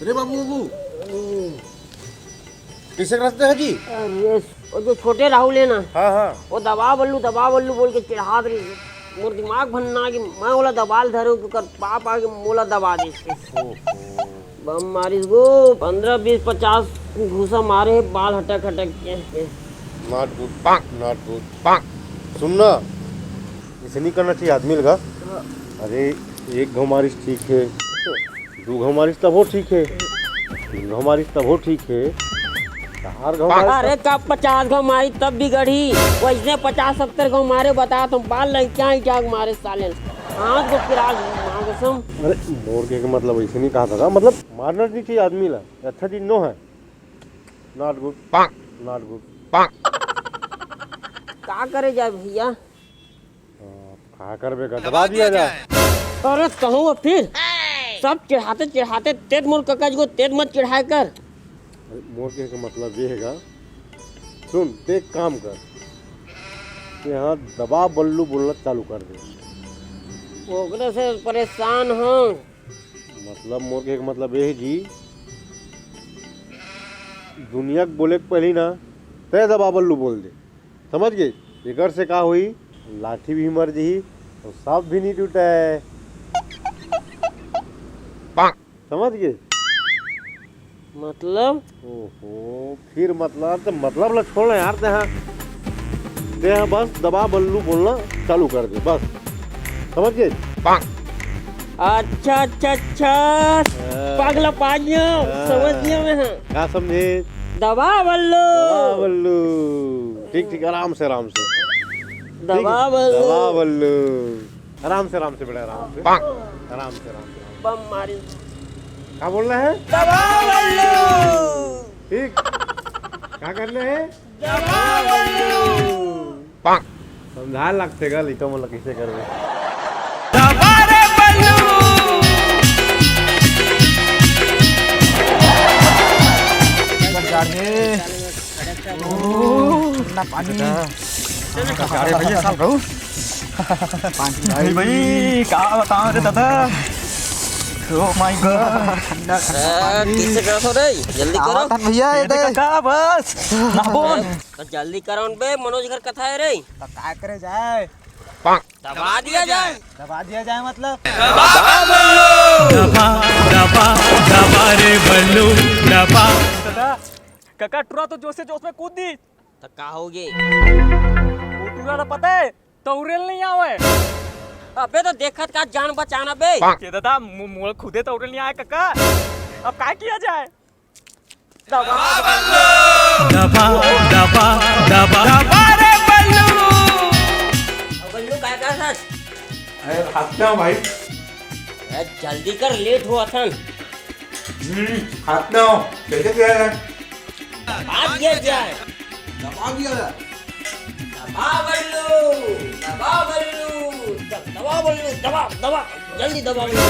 अरे बाबू बाबू किसे रास्ते है जी? अरे वो जो छोटे राहुल है ना, हाँ वो दबा बल्लू बोल के चिढ़ा रही। मोर दिमाग भन्ना कि मैं बोला दबाल धरो कर पाप आके मोला दबा दे इसके। बम मारिस गो 15 20 50 घूसा मारे है बाल हटक के। नॉट गुड पाक सुनना, इसे नहीं करना चाहिए आदमी लगा। अरे एक घाव मारिस ठीक है, 2 घाव मारिस तब वो ठीक है, 3 घाव मारिस तब वो ठीक है, 4 घाव मारिस। अरे कब 50 घाव मारी तब भी गढ़ी, वैसे 50-70 घाव मारे बता तुम बाल लग क्या मारे साले हाथ को फिराक कसम। अरे मोर के मतलब ऐसे नहीं कहा था, मतलब मारना नहीं चाहिए आदमी ला। अच्छा चीज नो है। नॉट गुड क्या करे जाए भैया? खा कर बेगा दबा दिया जाए। अरे कहूँ फिर सब चिढ़ाते तेज मोर ककाज को तेज मत चिढ़ाए कर। मोर के मतलब ये हैगा, सुन ते एक काम कर, यहाँ दबा बल्लू बोलना चालू कर दे। ओकरे से परेशान हूँ। मतलब मोर के मतलब ये है जी, दुनिया के बोले के पहली ना ते दबा बल्लू बोल दे, समझ गए? इगर से का हुई, लाठी भी मर जी और सांप भी नहीं टूटा है, समझ गए? मतलब ओहो फिर मतलब ला छोड़ यार। ते बस दबा बल्लू बोलना चालू कर दे बस, समझ गए? अच्छा पागला पाजियो समझ गया मैं। क्या समझे? दबा बल्लू ठीक आराम से दबा बल्लू आराम से बेटा, आराम से बम मारी। क्या बोल रहे हैं? दबा बल्लू ठीक क्या करना है? दबा बल्लू समझा लगते गा लिखो मतलब कैसे करवे। दबा रे बल्लू ना पानी अरे भैया साल कहूँ पानी भाई क्या बताऊँ रे दादा। ओह माय गॉड ठंडा किससे करो रे जल्दी करो भैया ये का बस ना बोल जल्दी करो बे मनोज घर कथा है रे। तो क्या करे जाए? दबा दिया जाए मतलब दबा रे बल्लू दबा। दादा काका टुरा तो जोश में कूद दी तो का होगे? वो टुरा ना पता है तो उड़ेल नहीं आवे। अबे तो देखत का जान बचाना बे। के दादा मोल खुदे तो उड़ेल नहीं आया काका, अब क्या किया जाए? दबा रे बल्लू। बल्लू काय कर सच? अरे खाते हो भाई, जल्दी कर लेट हो अथन। खाते हो कैसे किया है? दबा दिया जाए दबा दबा जल्दी दबा बल्लू।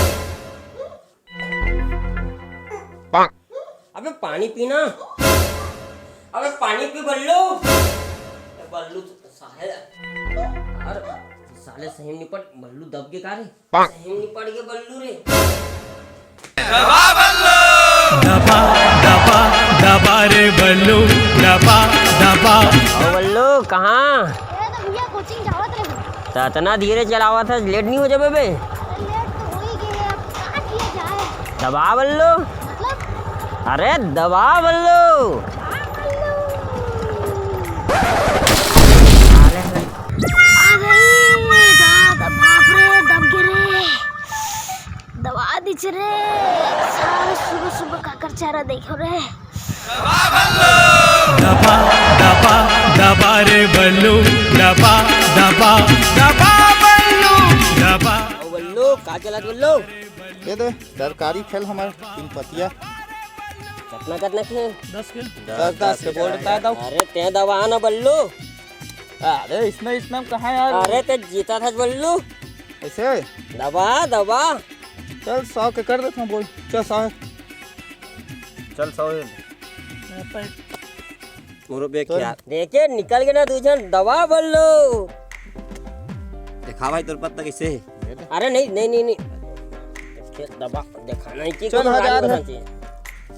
अबे पानी पीना, अबे पानी पी बल्लू। बल्लू साले सही निपट बल्लू दब के का रे सही निपट के बल्लू रे। दबा रे बल्लू दबा। ओ बल्लू कहाँ? भैया कोचिंग जावत रहे। इतना धीरे चलावा था, लेट नहीं हो जाए बे? लेट तो हो ही गए, अब क्या किया जाए? दबा बल्लू, मतलब अरे दबा बल्लू। आ गई दादा, बाप रे दब गिरे, दबा दीच रे। सारे सुबह का कर चारा देखो रे। दबा रे बल्लू दबा बल्लू दबा। ओ बल्लू का चलत बल्लू? ये दे सरकारी खेल हमारे 3 पतिया कितना खेल? 10 के बोल देता है। अरे ते दबा ना बल्लू। अरे इसमें कहाँ यार? अरे ते जीता था बल्लू। ऐसे दबा चल 100 के कर देता हूँ, बोल चल 100 चल 100 देखे निकल गया ना दूजन। दबा बल्लू देखा भाई तोर पत्ता कैसे है? अरे नहीं दबा दिखाना ही चाहिए। चल 1000 है।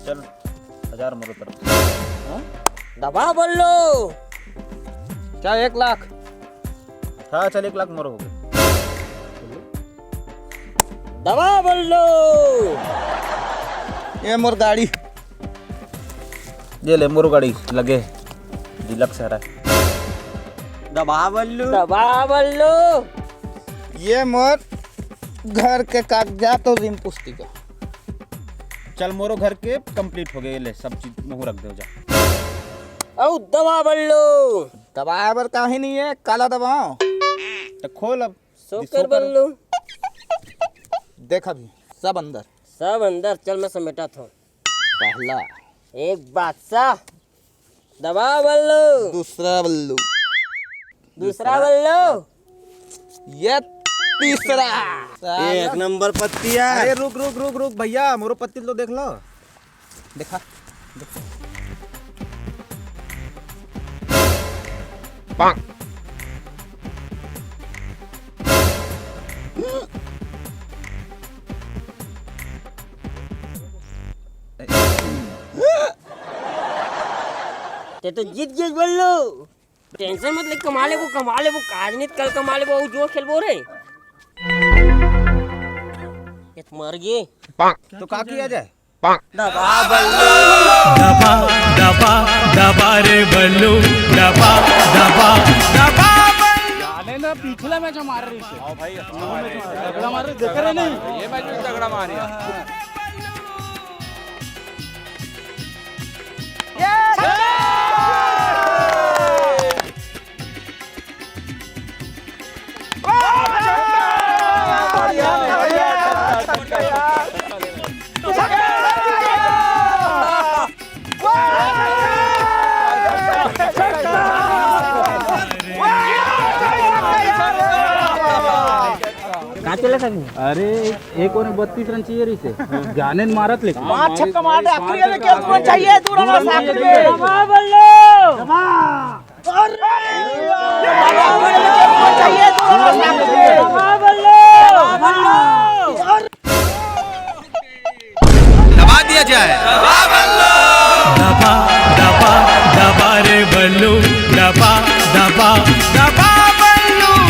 चल 1000 मोरो तरफ। दबा बल्लू। क्या 1 लाख? हाँ चल 1 लाख मोरो हो गए। दबा बल्लू। ये मोर गाड़ी, ये ले मोर गाड़ी लगे डिलक्स है रहा। दबा बल्लू। दबा बल्लू। ये मोर घर के कागजात और ऋण पुस्तिका। चल मोरो घर के कंप्लीट हो गए, ले सब चीज मुँह रख दो जा। औ दबा बल्लू। दबाया बर काहे नहीं है, काला दबाओ तो खोल अब। सोकर बल्लू। देख अभी सब अंदर। सब अंदर। चल मैं समेटा था। पहला, एक बादशाह। दबा बल्लू। दूसरा बल्लू, दूसरा बल्लू। ये तीसरा। एक नंबर पत्ती है। अरे रुक रुक रुक रुक भैया, मोरो पत्ती तो देख लो। देखा पांग। ते तो जीत गए बल्लू। टेंशन मत ले, कमा ले वो आज नहीं कल कमा ले वो जो खेलबो रे। ये तो मर गए। पांग। तो का किया जाए? पांग। दबा बल्लू। दबा दबा दबा रे बल्लू दबा दबा दबा जाने ना पिछला मैच मार रही थी। आओ भाई तगड़ा मार रही, देख रहे नहीं ये मैच भी तगड़ा मार रही। अरे एक और 32 रन चाहिए रही से जाने मारत लेकिन 5 छक्का मार दे आखिरी में क्या तुमको चाहिए तू रहा साथ के। दबा बल्लू। दबा। अरे दबा बल्लू चाहिए तू रहा साथ के। दबा बल्लू। दबा दिया जाए। दबा बल्लू दबा दबा दबा रे बल्लू दबा दबा दबा